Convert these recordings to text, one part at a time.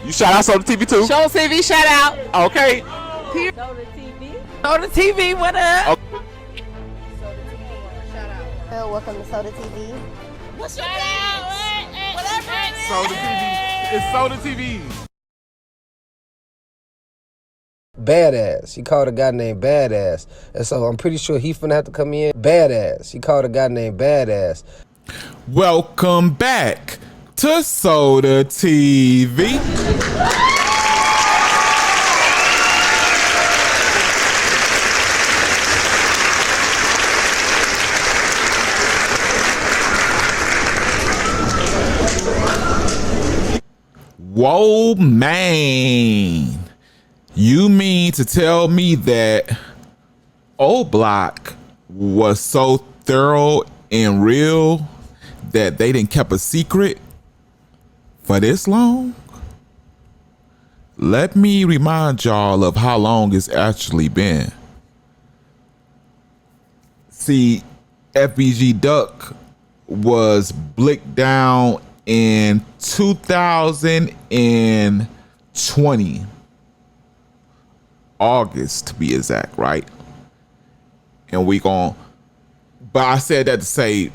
You shout out Soda TV too? Show TV shout out. Okay. Soda TV. Soda TV, what up? Okay. Soda TV, shout out. Welcome to Soda TV. What's your name? Whatever it is. Soda TV. It's Soda TV. Badass. He called a guy named Badass. And so I'm pretty sure he finna have to come in. Badass. He called a guy named Badass. Welcome back to Soda TV. Whoa, man. You mean to tell me that O Block was so thorough and real that they didn't keep a secret for this long? Let me remind y'all of how long it's actually been. See, FBG Durk was blicked down in 2020. August to be exact, right? And we gon' but I said that to say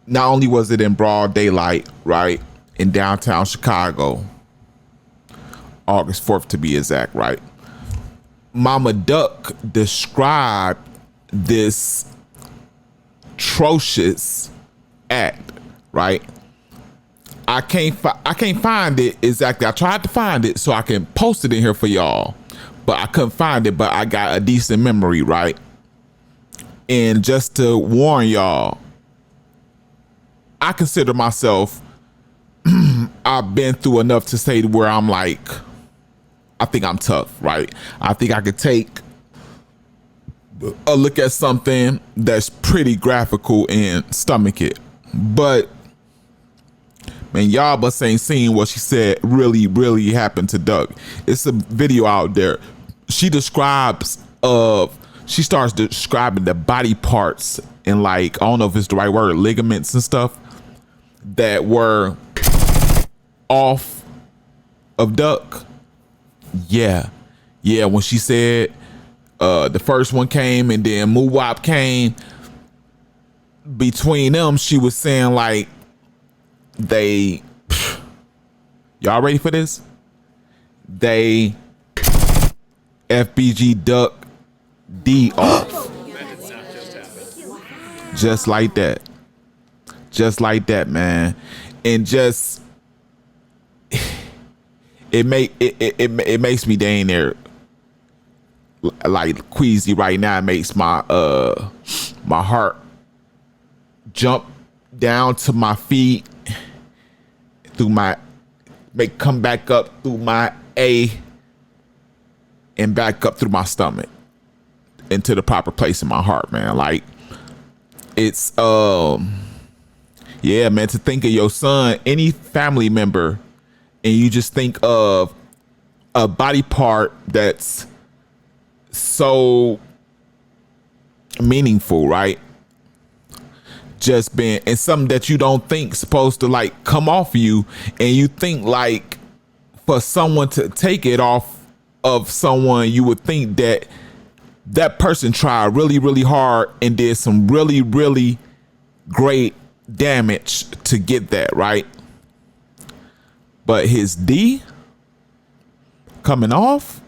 not only was it in broad daylight, right, in downtown Chicago, August 4th to be exact, right? Mama Duck described this atrocious act, right? I can't find it exactly. I tried to find it so I can post it in here for y'all, but I couldn't find it. But I got a decent memory, right? And just to warn y'all, I consider myself I've been through enough to say where I'm like, I think I'm tough, right? I think I could take a look at something that's pretty graphical and stomach it. But man, y'all but ain't seen what she said really happened to Doug. It's a video out there. She starts describing the body parts and, like, I don't know if it's the right word, ligaments and stuff that were off of Duck. Yeah, when she said the first one came and then Muwap came, between them she was saying like y'all ready for this? They FBG Duck D off. Just like that. Just like that, man. And just it makes me dang there like queasy right now. It makes my my heart jump down to my feet through my come back up through my A and back up through my stomach into the proper place in my heart, man. Like, it's yeah, man, to think of your son, any family member, and you just think of a body part that's so meaningful, right? Just been, and something that you don't think supposed to like come off you, and you think like for someone to take it off of someone, you would think that that person tried really hard and did some really great damage to get that, right? But his D coming off,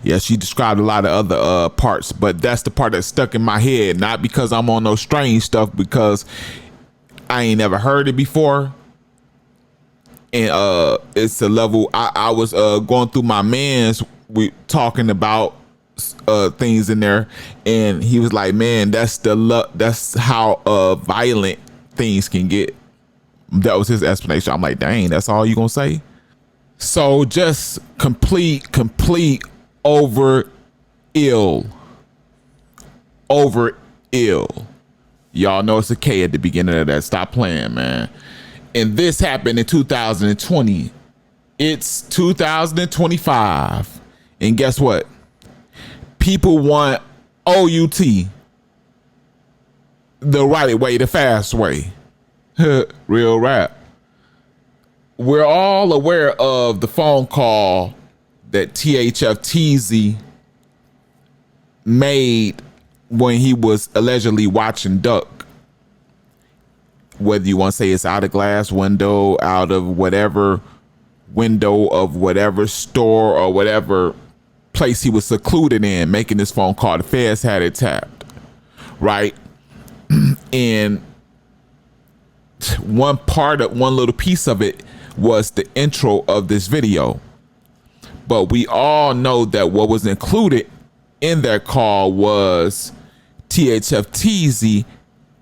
yeah, she described a lot of other parts, but that's the part that stuck in my head. Not because I'm on no strange stuff, because I ain't never heard it before. And it's a level I was going through my man's, we talking about things in there, and he was like, man, that's how violent things can get. That was his explanation. I'm like, dang, that's all you gonna say? So just complete over ill. Y'all know it's a K at the beginning of that. Stop playing, man. And this happened in 2020. It's 2025. And guess what? People want OUT the right way, the fast way. Real rap. we're all aware of the phone call that THF made when he was allegedly watching Durk. Whether you want to say it's out of glass window, out of whatever window of whatever store or whatever place he was secluded in, making this phone call. The feds had it tapped, right? And one little piece of it was the intro of this video. But we all know that what was included in that call was THF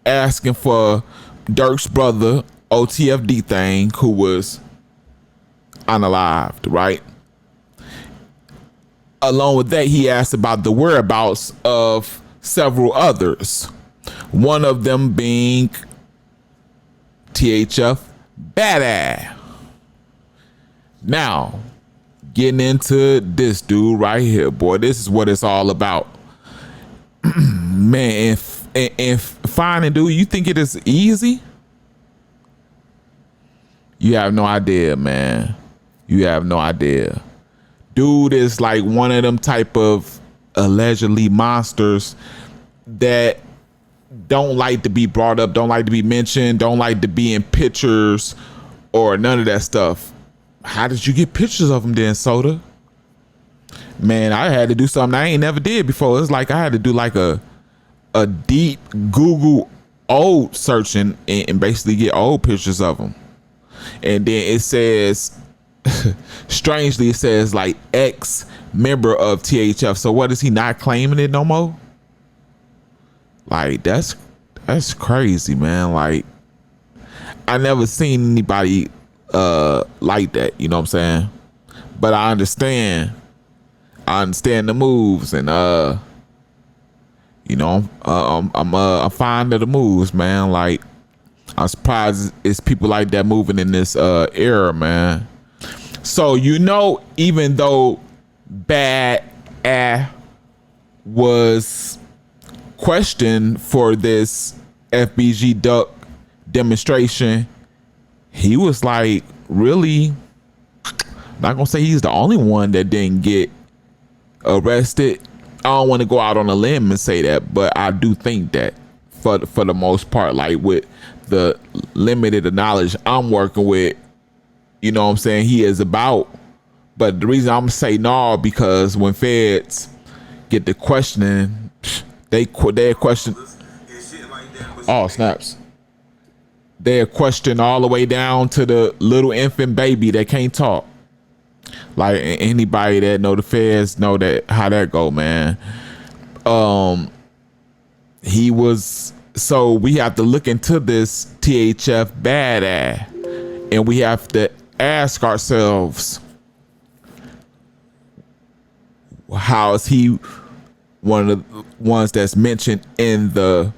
asking for Durk's brother, OTFD thing, who was unalived, right? Along with that, he asked about the whereabouts of several others. One of them being THF Badass. Now, getting into this dude right here, boy, this is what it's all about. Man, if finding dude, you think it is easy? You have no idea, man. You have no idea. Dude is like one of them type of allegedly monsters that don't like to be brought up, don't like to be mentioned, don't like to be in pictures or none of that stuff. How did you get pictures of him then, Soda? Man, I had to do something I ain't never did before. It's like I had to do like a deep Google old searching and basically get old pictures of him. And then it says, strangely, it says like ex-member of THF. So what, is he not claiming it no more? Like, that's crazy, man. Like, I never seen anybody like that, you know what I'm saying? But I understand the moves, and you know, I'm fond of the moves, man. Like, I'm surprised it's people like that moving in this era, man. So, you know, even though Bad was questioned for this FBG Durk demonstration, he was like, really, not gonna say he's the only one that didn't get arrested. I don't want to go out on a limb and say that, but I do think that for the most part, like with the limited knowledge I'm working with, you know what I'm saying, he is about. But the reason I'm say no, because when feds get to questioning, they question. Oh, snaps. They're questioned all the way down to the little infant baby that can't talk. Like, anybody that know the feds know that how that go, man. He was, so we have to look into this THF Badass, and we have to ask ourselves, how is he one of the ones that's mentioned in the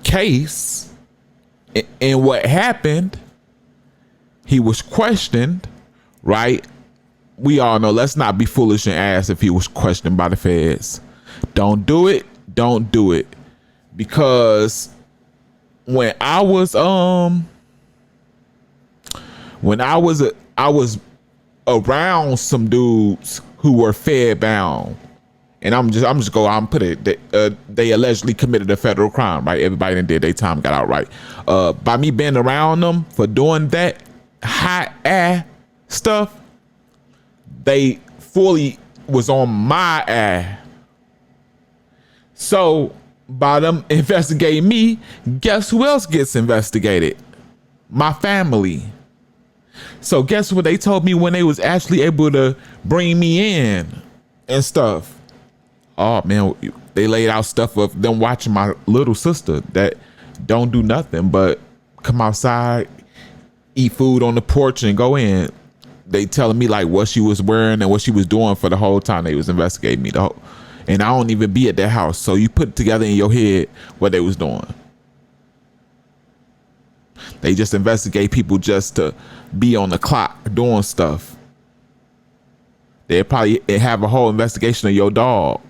case? And what happened, he was questioned, right? We all know, let's not be foolish and ask if he was questioned by the feds. Don't do it. Don't do it. Because when I was around some dudes who were fed bound, and I'm put it, they allegedly committed a federal crime, right? Everybody that did their time got out, right? By me being around them for doing that hot ass stuff, they fully was on my ass. So by them investigating me, guess who else gets investigated? My family. So guess what they told me when they was actually able to bring me in and stuff? Oh man, they laid out stuff of them watching my little sister that don't do nothing but come outside, eat food on the porch, and go in. They telling me like what she was wearing and what she was doing for the whole time they was investigating me. And I don't even be at that house. So you put it together in your head what they was doing. They just investigate people just to be on the clock doing stuff. They probably have a whole investigation of your dog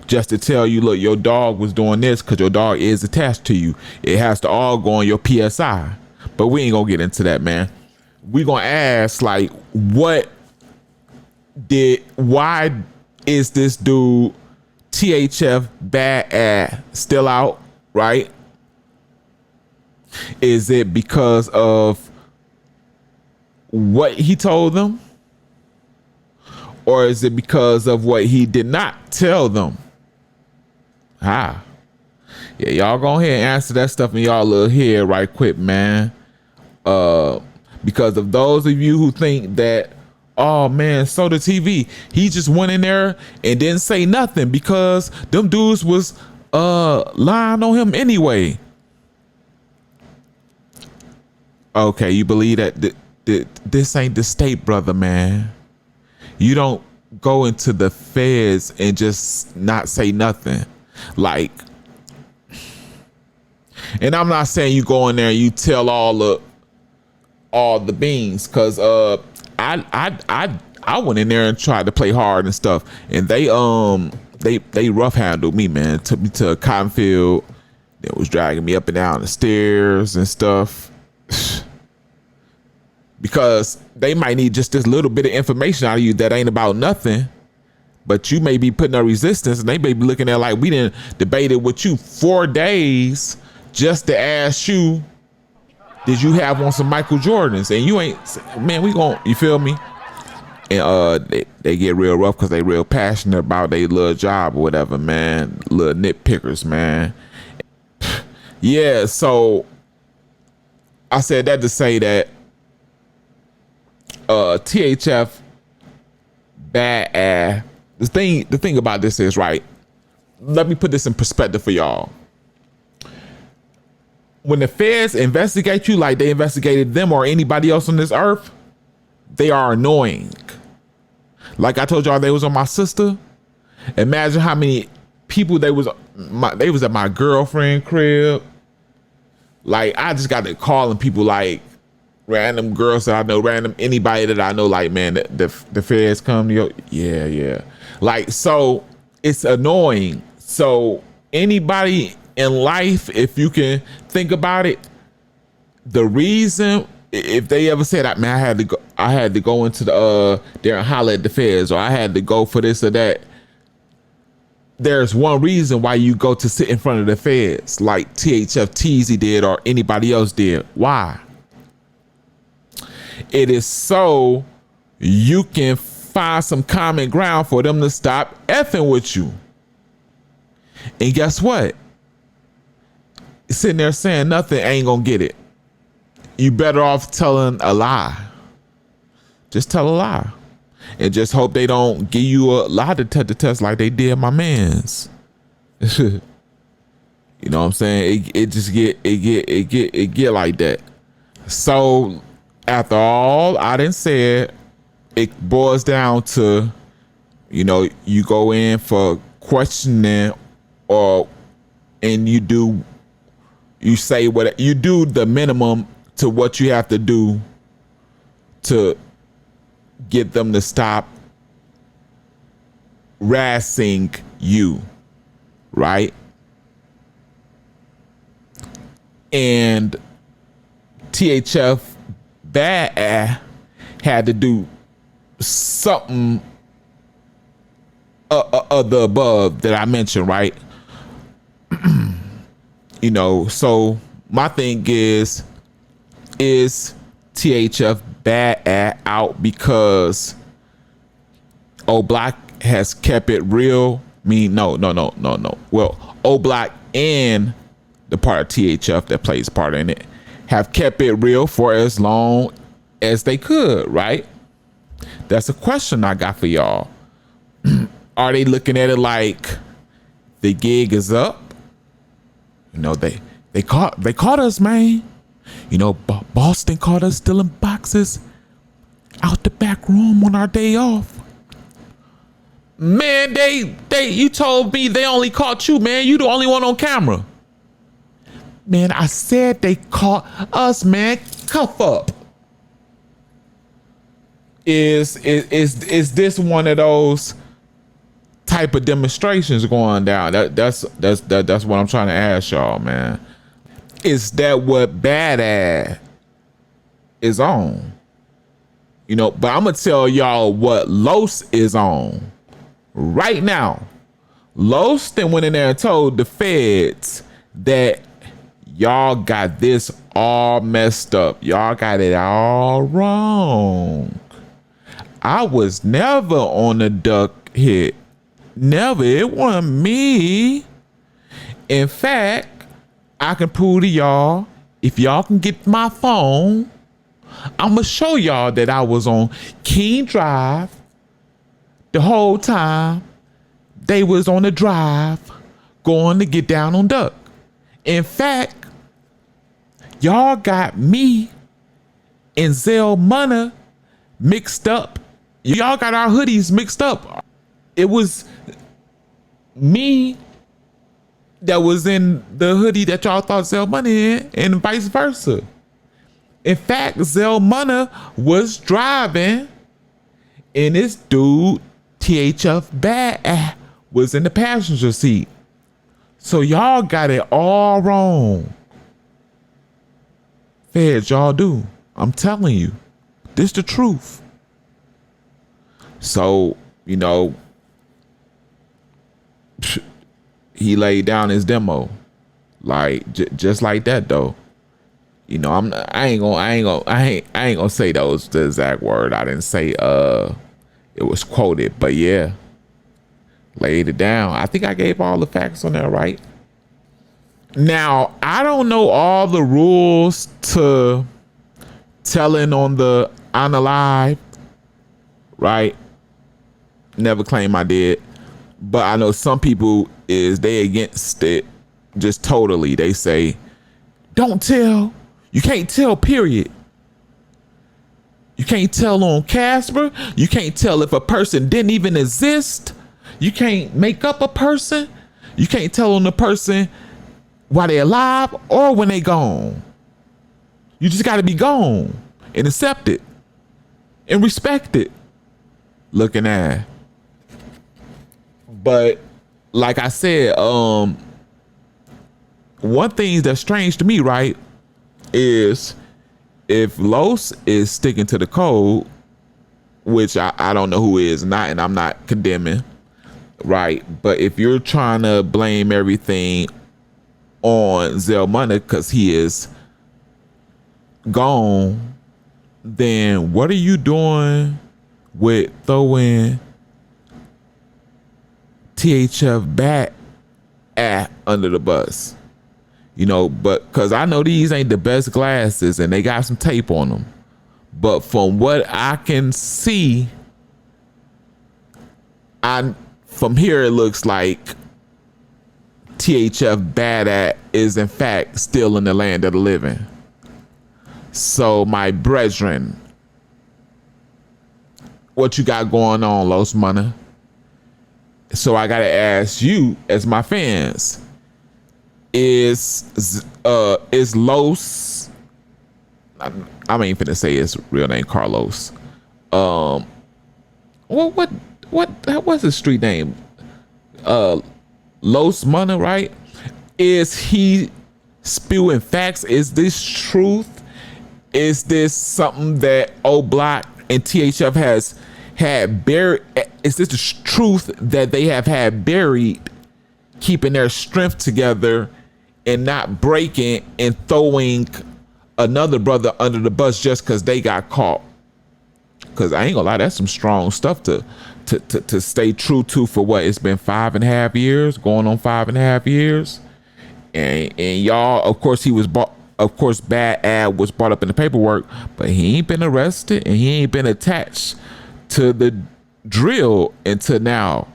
just to tell you, look, your dog was doing this because your dog is attached to you. It has to all go on your PSI. But we ain't gonna get into that, man. We gonna ask, like, why is this dude THF Badass still out, right? Is it because of what he told them? Or is it because of what he did not tell them? Yeah, y'all go ahead and answer that stuff in y'all little head right quick, man. Because of those of you who think that, oh man, so the TV, he just went in there and didn't say nothing because them dudes was lying on him anyway. Okay, you believe that this ain't the state, brother, man. You don't go into the feds and just not say nothing. Like, and I'm not saying you go in there and you tell all the beans, cause I went in there and tried to play hard and stuff, and they rough handled me, man. Took me to a cotton field. They was dragging me up and down the stairs and stuff. Because they might need just this little bit of information out of you that ain't about nothing, but you may be putting up resistance, and they may be looking at like, we didn't debate it with you 4 days just to ask you, did you have on some Michael Jordans? And you ain't, man, you feel me? And they get real rough because they real passionate about their little job or whatever, man. Little nitpickers, man. Yeah, so I said that to say that THF Badass. The thing about this is, right, let me put this in perspective for y'all. When the feds investigate you like they investigated them or anybody else on this earth, they are annoying. Like I told y'all, they was on my sister. Imagine how many people they was at my girlfriend crib. Like, I just got to calling people, like random girls that I know, random anybody that I know, like, man, the feds come to you. Yeah. Like, so it's annoying. So anybody in life, if you can think about it, the reason, if they ever said, man, I had to go into the there and holler at the feds, or I had to go for this or that, there's one reason why you go to sit in front of the feds, like THF Teasy did or anybody else did. Why? It is so you can find some common ground for them to stop effing with you. And guess what? Sitting there saying nothing ain't gonna get it. You better off telling a lie. Just tell a lie. And just hope they don't give you a lie detector test like they did my mans. You know what I'm saying? It get like that. So after all I done said, it boils down to, you go in for questioning, and you say what you do, the minimum to what you have to do to get them to stop harassing you, right? And THF Badass had to do something of the above that I mentioned, right? So my thing is THF Badass out because O Block has kept it real? No. Well, O Block and the part of THF that plays part in it have kept it real for as long as they could, right? That's a question I got for y'all. Are they looking at it like the gig is up? They caught us, man. Boston caught us stealing boxes out the back room on our day off. Man, you told me they only caught you, man. You the only one on camera. Man, I said they caught us, man. Cuff up. Is this one of those type of demonstrations going down? That's what I'm trying to ask y'all, man. Is that what Badass is on. You know, but I'm gonna tell y'all what Los is on right now. Los then went in there and told the feds that y'all got this all messed up. Y'all got it all wrong. I was never on the Durk hit. Never. It wasn't me. In fact, I can prove to y'all, if y'all can get my phone, I'm gonna show y'all that I was on King Drive the whole time. They was on the drive going to get down on Durk. In fact, y'all got me and Zell Munna mixed up. Y'all got our hoodies mixed up. It was me that was in the hoodie that y'all thought Zell Munna in, and vice versa. In fact, Zell Munna was driving, and this dude, THF Badass, was in the passenger seat. So y'all got it all wrong. Feds, y'all do. I'm telling you. This the truth. So, you know, he laid down his demo. Like, just like that, though. You know, I ain't gonna say those the exact word. I didn't say it was quoted, but yeah. Laid it down. I think I gave all the facts on that, right? Now, I don't know all the rules to telling on the unalive, right? Never claim I did. But I know some people they against it just totally. They say, don't tell. You can't tell, period. You can't tell on Casper. You can't tell if a person didn't even exist. You can't make up a person. You can't tell on the person while they're alive or when they gone. You just got to be gone and accept it and respect it. Looking at. But like I said, one thing that's strange to me, right, is if Los is sticking to the code, which I don't know who is not, and I'm not condemning, right? But if you're trying to blame everything on Zell Munna because he is gone, then what are you doing with throwing THF Badass under the bus? You know, but because I know these ain't the best glasses and they got some tape on them. But from what I can see, from here it looks like THF Badass is in fact still in the land of the living. So my brethren, what you got going on, Los Munna? So I gotta ask you, as my fans, is Los? I ain't finna say his real name, Carlos. What's his street name? Los Munna, right? Is he spewing facts? Is this truth? Is this something that O Block and THF has had buried? Is this the truth that they have had buried, keeping their strength together and not breaking and throwing another brother under the bus just because they got caught? Because I ain't gonna lie, that's some strong stuff to stay true to for what it's been 5.5 years, going on 5.5 years. And y'all, of course, Bad Ad was brought up in the paperwork, but he ain't been arrested and he ain't been attached to the drill until now.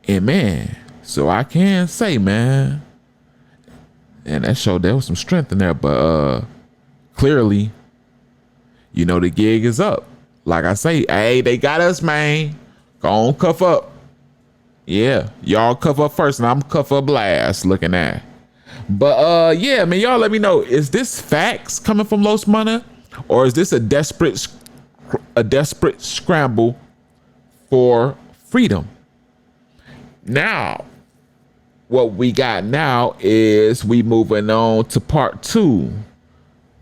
And man, so I can say, man, and that showed there was some strength in there, but clearly, you know, the gig is up. Like I say, hey, they got us, man. Go on, cuff up. Yeah, y'all cuff up first, and I'm cuff up last. Looking at. But yeah, man, y'all let me know. Is this facts coming from Los Munna, or is this a desperate scramble for freedom? Now, what we got now is we moving on to part 2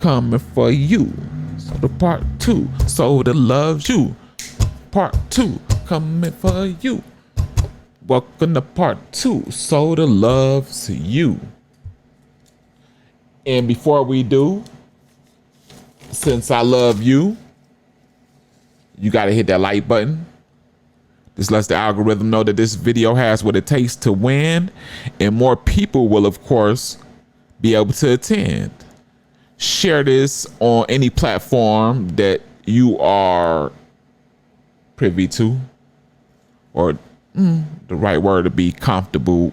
coming for you. So the part 2, so the loves you. Part 2, coming for you. Welcome to part 2, so the loves you. And before we do, since I love you, you gotta hit that like button. This lets the algorithm know that this video has what it takes to win, and more people will, of course, be able to attend. Share this on any platform that you are privy to, or the right word to be comfortable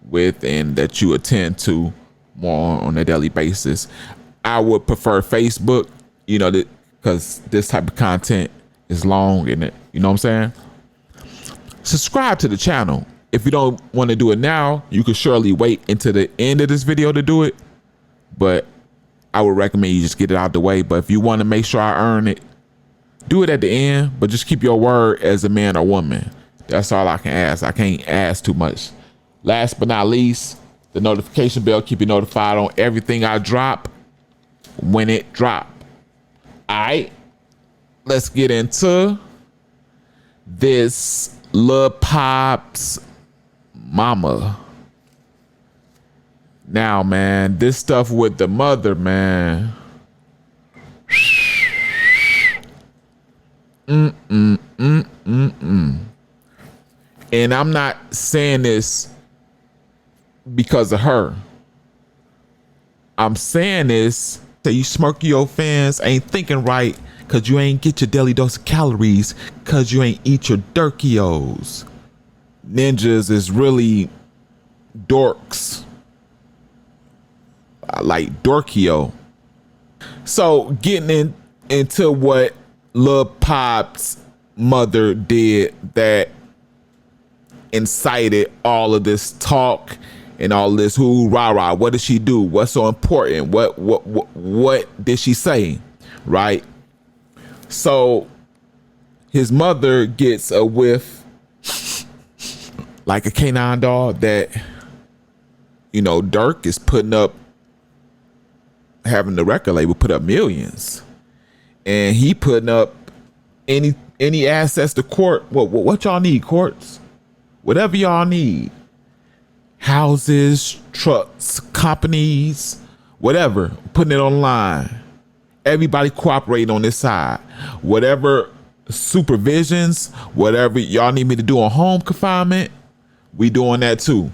with, and that you attend to more on a daily basis. I would prefer Facebook, you know, because this type of content is long in it. You know what I'm saying? Subscribe to the channel. If you don't want to do it now, you can surely wait until the end of this video to do it. But I would recommend you just get it out the way. But if you want to make sure I earn it, do it at the end. But just keep your word as a man or woman. That's all I can ask. I can't ask too much. Last but not least, the notification bell. Keep you notified on everything I drop when it drop. All right, let's get into this Lil Pab's mama. Now, man, this stuff with the mother, man. And I'm not saying this because of her. I'm saying this that you smirky old fans ain't thinking right because you ain't get your daily dose of calories because you ain't eat your Durkios. Ninjas is really dorks. I like Dorkio. So getting into what Lil Pab's mother did that incited all of this talk and all this who rah rah. What did she do? What's so important? What did she say? Right? So his mother gets a whiff like a canine dog that, you know, Durk is putting up, having the record label put up millions, and he putting up any assets to court. What y'all need, courts? Whatever y'all need. Houses, trucks, companies, whatever, putting it online. Everybody cooperating on this side. Whatever supervisions, whatever y'all need me to do on home confinement, we doing that too.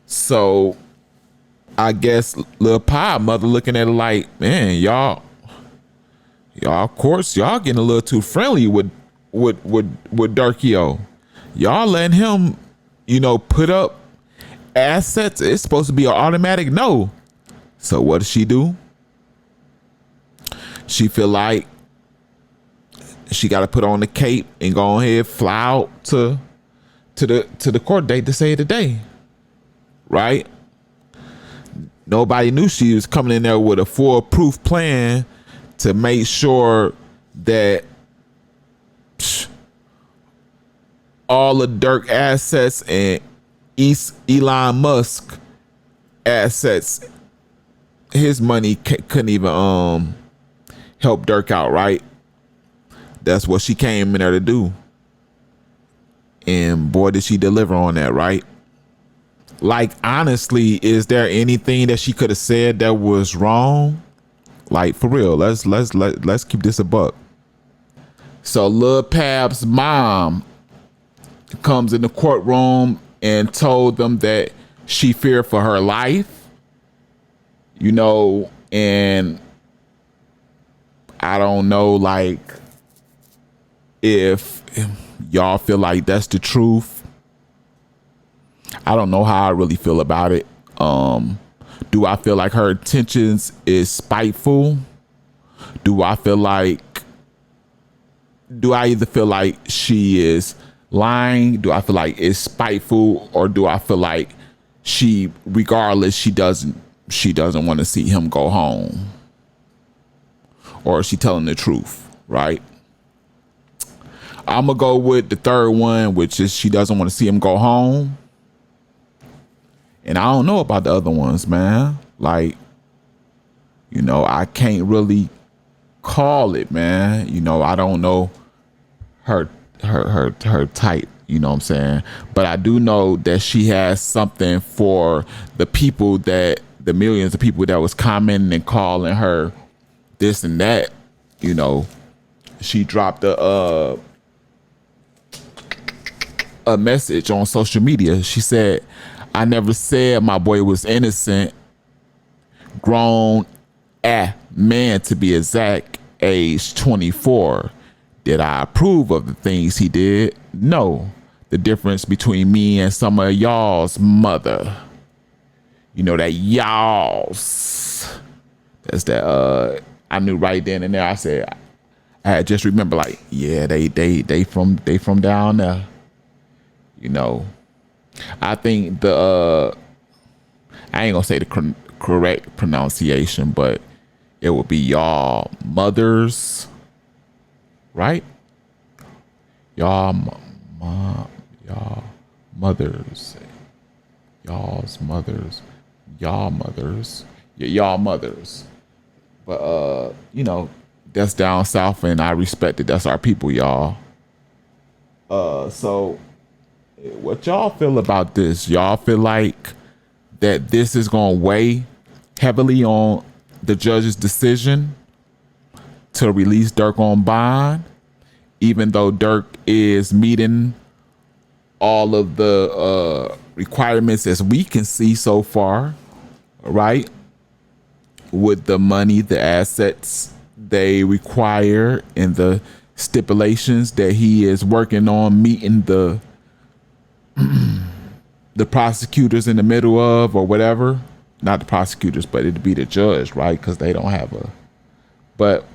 So I guess Lil Pab mother looking at it like, man, y'all courts, y'all getting a little too friendly with Durkio. Y'all letting him, you know, put up assets. It's supposed to be an automatic no. So what does she do? She feel like she got to put on the cape and go ahead, fly out to the court date to say it today, right? Nobody knew she was coming in there with a foolproof plan to make sure that all the Durk assets and Elon Musk assets, his money couldn't even help Durk out, right? That's what she came in there to do. And boy, did she deliver on that, right? Like, honestly, is there anything that she could have said that was wrong? Like, for real, let's keep this a buck. So Lil Pab's mom comes in the courtroom and told them that she feared for her life, you know, and I don't know, like, if y'all feel like that's the truth. I don't know how I really feel about it. Do I feel like her intentions is spiteful? Do I either feel like she is lying? Do I feel like it's spiteful? Or do I feel like she, regardless, she doesn't want to see him go home? Or is she telling the truth, right? I'm gonna go with the third one, which is she doesn't want to see him go home. And I don't know about the other ones, man. Like, You know, I can't really call it, man. You know, I don't know her type, you know what I'm saying? But I do know that she has something for the people, that the millions of people that was commenting and calling her this and that. You know, she dropped a message on social media. She said, "I never said my boy was innocent. Grown man, to be exact, age 24. Did I approve of the things he did? No. The difference between me and some of y'all's mother." You know, that y'all's. That's that I knew right then and there. I said, I had just remember, like, yeah, they from down there. You know. I think I ain't gonna say the correct pronunciation, but it would be y'all mothers, right? Y'all mothers, y'all's mothers, y'all mothers, y'all mothers. But you know, that's down south, and I respect it. That's our people, y'all. So what y'all feel about this? Y'all feel like that this is gonna weigh heavily on the judge's decision to release Durk on bond, even though Durk is meeting all of the requirements as we can see so far, right? With the money, the assets they require, and the stipulations that he is working on meeting the prosecutors in the middle of, or whatever. Not the prosecutors, but it'd be the judge, right? Because they don't have a. But,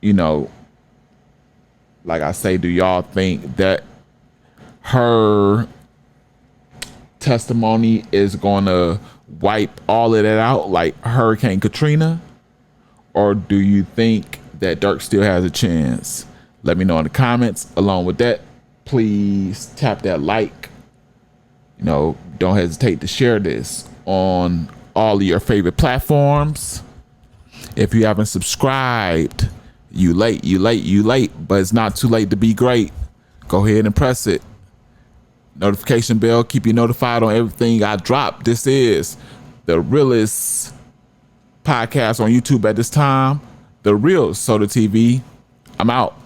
you know, like I say, do y'all think that her testimony is going to wipe all of that out like Hurricane Katrina? Or do you think that Durk still has a chance? Let me know in the comments. Along with that, please tap that like. You know, don't hesitate to share this on all of your favorite platforms. If you haven't subscribed, you late, but it's not too late to be great. Go ahead and press it. Notification bell, keep you notified on everything I drop. This is the realest podcast on YouTube at this time. The Real Soda TV. I'm out.